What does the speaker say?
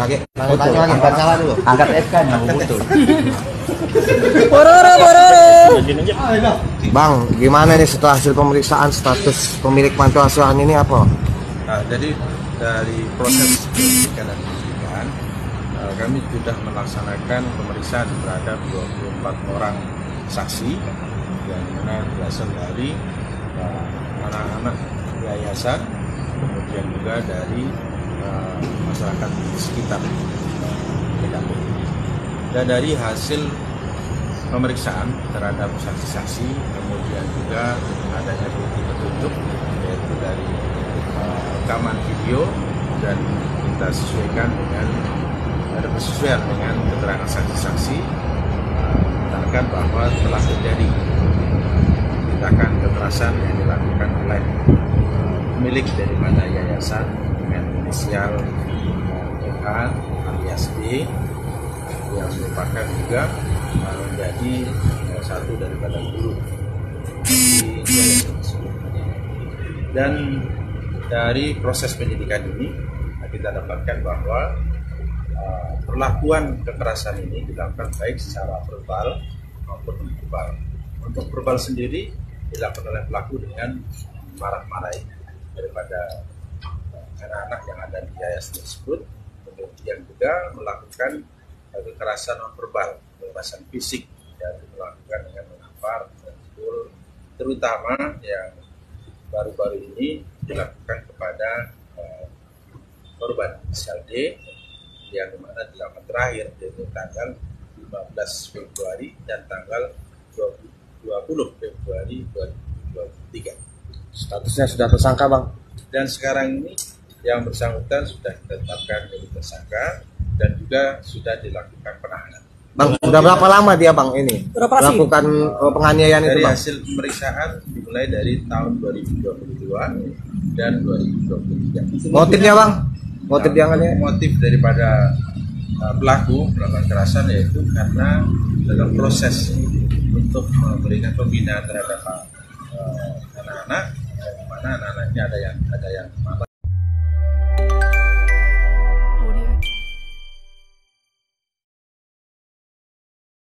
Lagi, tanya lagi, baca dulu. Angkat SK nya betul. Bang, gimana nih setelah hasil pemeriksaan status pemilik panti asuhan ini apa? Nah, jadi dari proses penyelidikan dan penyidikan, kami sudah melaksanakan pemeriksaan terhadap 24 orang saksi yang mana berasal dari anak-anak yayasan, kemudian juga dari masyarakat sekitar TKP. Dan dari hasil pemeriksaan terhadap saksi-saksi, kemudian juga adanya bukti petunjuk yaitu dari rekaman video, dan kita sesuaikan dengan ada persesuaian dengan keterangan saksi-saksi, mengatakan bahwa telah terjadi tindakan kekerasan yang dilakukan oleh pemilik daripada yayasan dengan inisial MH alias D yang merupakan juga menjadi satu daripada guru di yayasan tersebut. Dan dari proses penyidikan ini kita dapatkan bahwa perlakuan kekerasan ini dilakukan baik secara verbal maupun non-verbal. Untuk verbal sendiri dilakukan oleh pelaku dengan marah-marahi daripada anak-anak yang ada di yayasan tersebut, kemudian juga melakukan kekerasan non-verbal, kekerasan fisik, dan melakukan dengan menampar, memukul, terutama yang baru-baru ini dilakukan kepada korban inisial D yang dimana dilakukan terakhir yaitu tanggal 15 Februari dan tanggal 20 Februari 2023. Statusnya sudah tersangka, Bang. Dan sekarang ini yang bersangkutan sudah ditetapkan menjadi tersangka dan juga sudah dilakukan penahanan. Bang, sudah berapa lama dia, Bang, ini melakukan penganiayaan itu, Dari Bang? hasil pemeriksaan dimulai dari tahun 2022 dan 2023. Motifnya, Bang? Motif yang ini? Motif daripada pelaku melakukan kekerasan yaitu karena dalam proses untuk memberikan pembinaan terhadap anak-anak, di mana anak-anaknya ada yang malas.